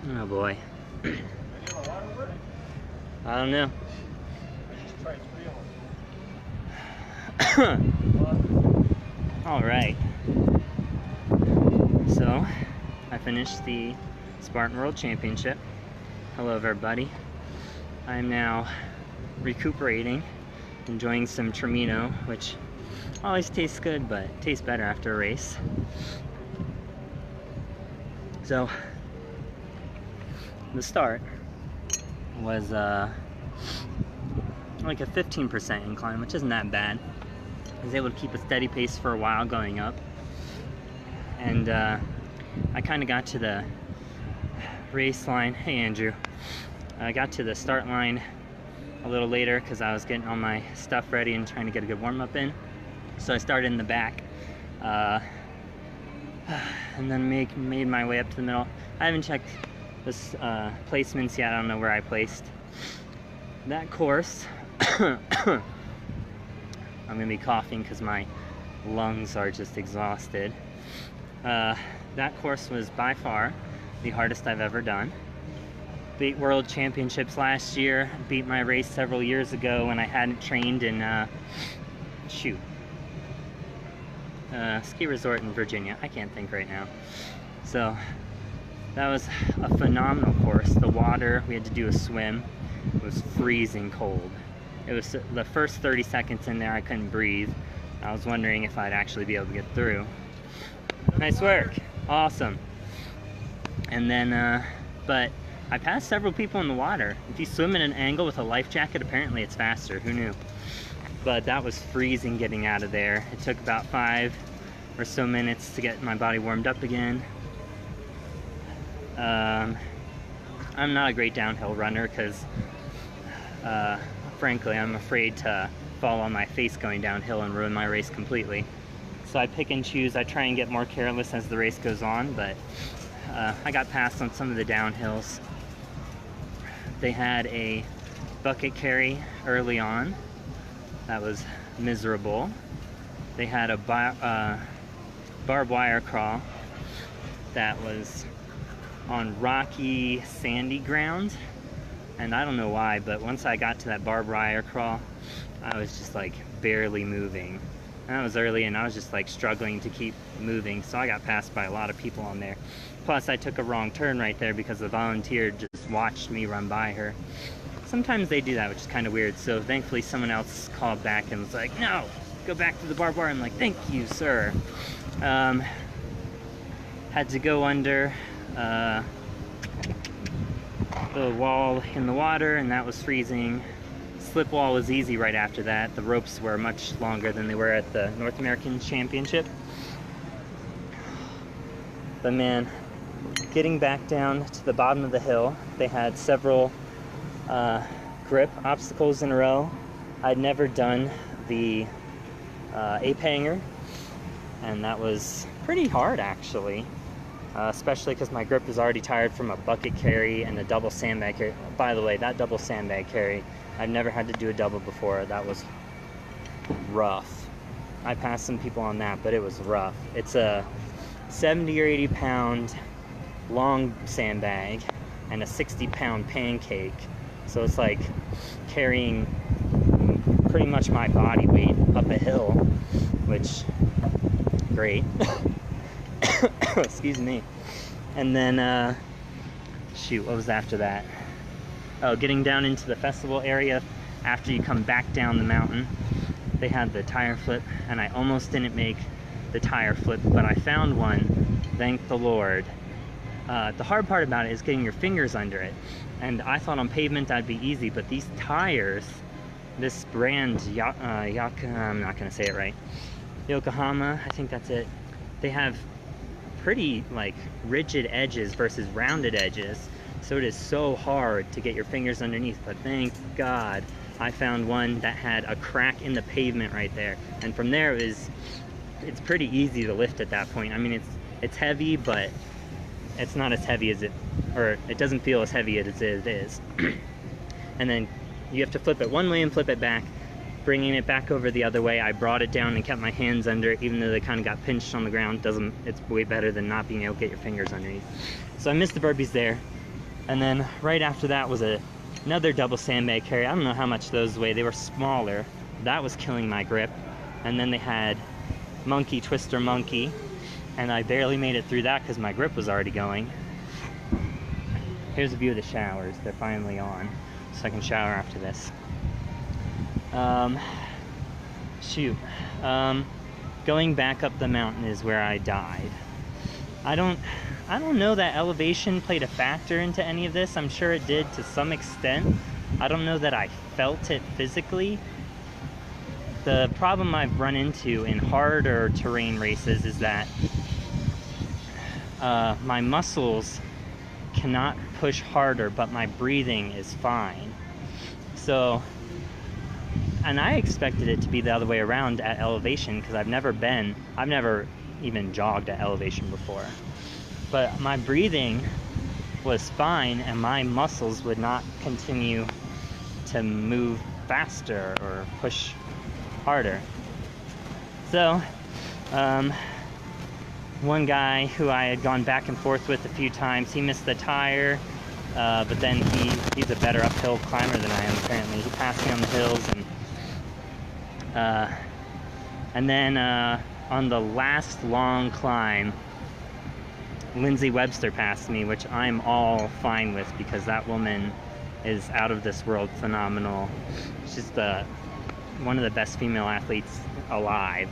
Oh boy. I don't know. Alright. So, I finished the Spartan World Championship. Hello everybody. I'm now recuperating, enjoying some Tramino, which always tastes good, but tastes better after a race. So, the start was like a 15% incline, which isn't that bad. I was able to keep a steady pace for a while going up, and I kind of got to the race line. Hey Andrew. I got to the start line a little later because I was getting all my stuff ready and trying to get a good warm-up in. So I started in the back and then made my way up to the middle. I haven't checked this placements yet. I don't know where I placed. That course, I'm gonna be coughing because my lungs are just exhausted. That course was by far the hardest I've ever done. Beat World Championships last year, beat my race several years ago when I hadn't trained in ski resort in Virginia. I can't think right now. So that was a phenomenal course. The water, we had to do a swim. It was freezing cold. It was the first 30 seconds in there, I couldn't breathe. I was wondering if I'd actually be able to get through. Nice work. Awesome. And then, but I passed several people in the water. If you swim in an angle with a life jacket, apparently it's faster. Who knew? But that was freezing getting out of there. It took about 5 or so minutes to get my body warmed up again. I'm not a great downhill runner because, frankly, I'm afraid to fall on my face going downhill and ruin my race completely. So I pick and choose. I try and get more careless as the race goes on, but I got passed on some of the downhills. They had a bucket carry early on. That was miserable. They had a barbed wire crawl that was on rocky, sandy ground. And I don't know why, but once I got to that barbed wire crawl, I was just like barely moving. And that was early, and I was just like struggling to keep moving. So I got passed by a lot of people on there. Plus, I took a wrong turn right there because the volunteer just watched me run by her. Sometimes they do that, which is kind of weird. So thankfully, someone else called back and was like, "No, go back to the barbed wire." I'm like, "Thank you, sir." Had to go under the wall in the water, and that was freezing. Slip wall was easy right after that. The ropes were much longer than they were at the North American Championship. But man, getting back down to the bottom of the hill, they had several grip obstacles in a row. I'd never done the ape hanger, and that was pretty hard actually, especially because my grip is already tired from a bucket carry and a double sandbag carry. By the way, that double sandbag carry, I've never had to do a double before. That was rough. I passed some people on that, but it was rough. It's a 70 or 80 pound long sandbag and a 60-pound pancake. So it's like carrying pretty much my body weight up a hill, which, great. Excuse me. And then, shoot, what was after that? Oh, getting down into the festival area after you come back down the mountain. They had the tire flip, and I almost didn't make the tire flip, but I found one, thank the Lord. The hard part about it is getting your fingers under it. And I thought on pavement that'd be easy, but these tires, this brand, I'm not gonna say it right, Yokohama, I think that's it. They have pretty like rigid edges versus rounded edges. So it is so hard to get your fingers underneath, but thank God I found one that had a crack in the pavement right there. And from there it's pretty easy to lift at that point. I mean, it's heavy, but it's not as heavy as it doesn't feel as heavy as it is. And then you have to flip it one way and flip it back. Bringing it back over the other way, I brought it down and kept my hands under it, even though they kind of got pinched on the ground. It's way better than not being able to get your fingers underneath. So I missed the burpees there. And then right after that was another double sandbag carry. I don't know how much those weigh. They were smaller. That was killing my grip. And then they had Monkey Twister Monkey, and I barely made it through that because my grip was already going. Here's a view of the showers. They're finally on, so I can shower after this. Going back up the mountain is where I died. I don't know that elevation played a factor into any of this. I'm sure it did to some extent. I don't know that I felt it physically. The problem I've run into in harder terrain races is that my muscles cannot push harder, but my breathing is fine. So, and I expected it to be the other way around at elevation, because I've never even jogged at elevation before. But my breathing was fine, and my muscles would not continue to move faster or push harder. So, one guy who I had gone back and forth with a few times, he missed the tire, but then he's a better uphill climber than I am apparently. He passed me on the hills, and then on the last long climb, Lindsay Webster passed me, which I'm all fine with because that woman is out of this world phenomenal. She's one of the best female athletes alive.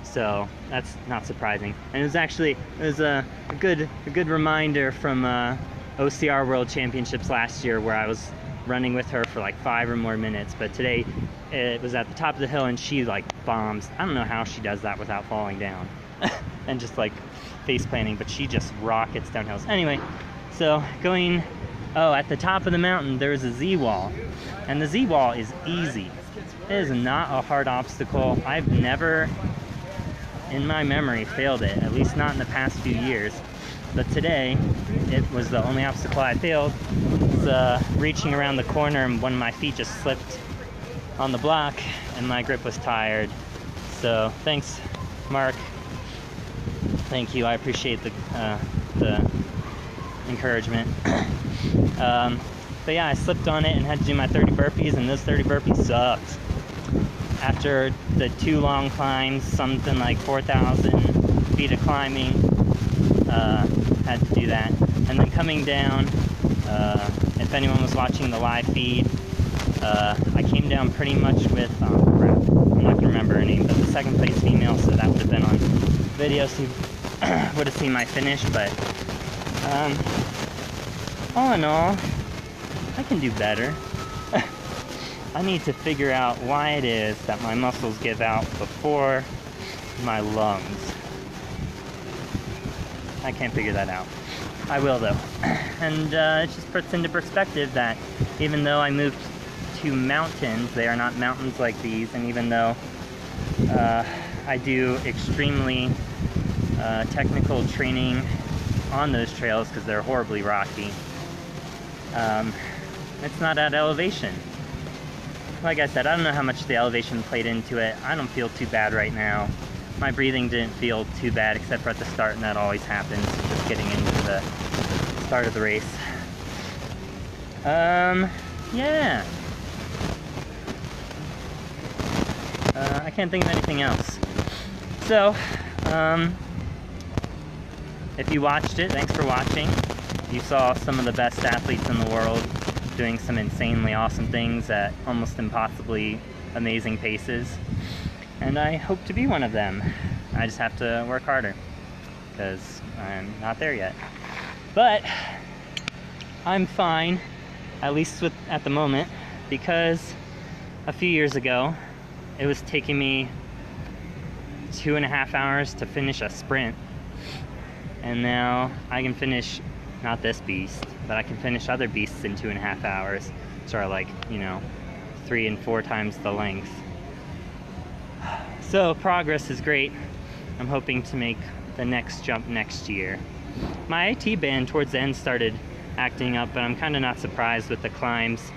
So that's not surprising. And it was a good reminder from OCR World Championships last year where I was running with her for like 5 or more minutes. But today it was at the top of the hill and she like bombs. I don't know how she does that without falling down and just like face planting, but she just rockets down hills. Anyway, so at the top of the mountain there's a Z-wall, and the Z-wall is easy. It is not a hard obstacle. I've never in my memory failed it, at least not in the past few years. But today, it was the only obstacle I failed. It's reaching around the corner and one of my feet just slipped on the block and my grip was tired. So thanks, Mark. Thank you, I appreciate the encouragement. But yeah, I slipped on it and had to do my 30 burpees, and those 30 burpees sucked. After the 2 long climbs, something like 4,000 feet of climbing, had to do that. And then coming down, if anyone was watching the live feed, I came down pretty much with, I'm not gonna remember her name, but the second place female, so that would have been on video, so you would have seen my finish. But all in all, I can do better. I need to figure out why it is that my muscles give out before my lungs. I can't figure that out. I will though. And it just puts into perspective that even though I moved to mountains, they are not mountains like these, and even though I do extremely technical training on those trails because they're horribly rocky, it's not at elevation. Like I said, I don't know how much the elevation played into it. I don't feel too bad right now. My breathing didn't feel too bad except for at the start, and that always happens just getting into the start of the race. Yeah. I can't think of anything else. So, if you watched it, thanks for watching. You saw some of the best athletes in the world doing some insanely awesome things at almost impossibly amazing paces. And I hope to be one of them. I just have to work harder, because I'm not there yet. But I'm fine, at least at the moment, because a few years ago, it was taking me 2.5 hours to finish a sprint. And now I can finish, not this beast, but I can finish other beasts in 2.5 hours, which are like, 3 and 4 times the length. So progress is great. I'm hoping to make the next jump next year. My IT band towards the end started acting up, but I'm kind of not surprised with the climbs.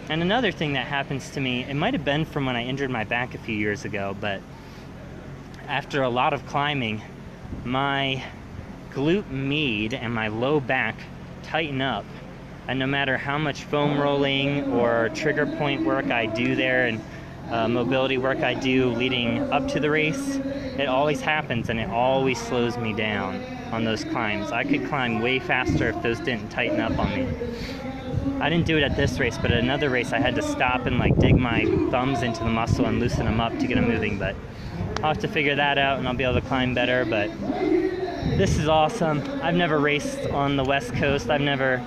And another thing that happens to me, it might have been from when I injured my back a few years ago, but after a lot of climbing, my glute med and my low back tighten up and no matter how much foam rolling or trigger point work I do there and mobility work I do leading up to the race, it always happens and it always slows me down on those climbs. I could climb way faster if those didn't tighten up on me. I didn't do it at this race, but at another race I had to stop and like dig my thumbs into the muscle and loosen them up to get them moving, but I'll have to figure that out and I'll be able to climb better. But this is awesome. I've never raced on the West Coast. I've never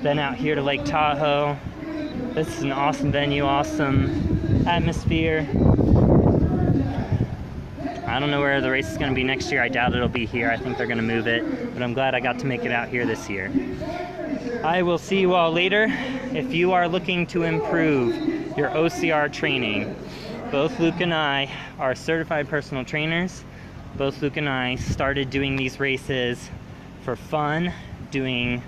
been out here to Lake Tahoe. This is an awesome venue, awesome atmosphere. I don't know where the race is going to be next year. I doubt it'll be here. I think they're going to move it, but I'm glad I got to make it out here this year. I will see you all later. If you are looking to improve your OCR training, both Luke and I are certified personal trainers. Both Luke and I started doing these races for fun, taking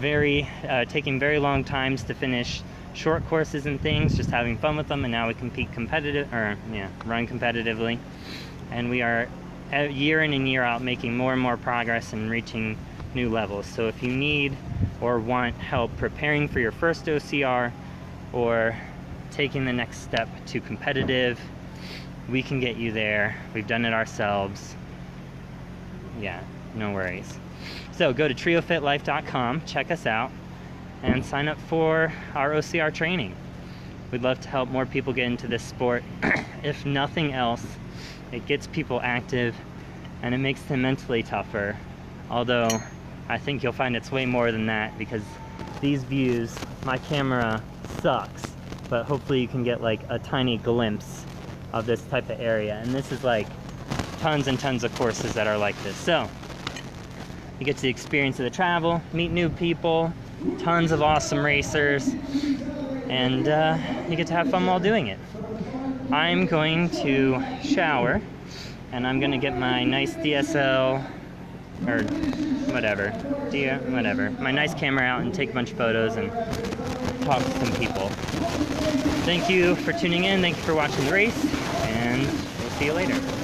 very long times to finish short courses and things, just having fun with them, and now we run competitively. And we are year in and year out making more and more progress and reaching new levels. So if you need or want help preparing for your first OCR or taking the next step to competitive, we can get you there. We've done it ourselves. Yeah, no worries. So go to triofitlife.com, check us out, and sign up for our OCR training. We'd love to help more people get into this sport. If nothing else, it gets people active and it makes them mentally tougher. Although I think you'll find it's way more than that, because these views, my camera sucks, but hopefully you can get like a tiny glimpse of this type of area. And this is like tons and tons of courses that are like this. So you get to experience of the travel, meet new people, tons of awesome racers, and you get to have fun while doing it. I'm going to shower, and I'm gonna get my nice DSL, or whatever, my nice camera out and take a bunch of photos and talk to some people. Thank you for tuning in, thank you for watching the race, and we'll see you later.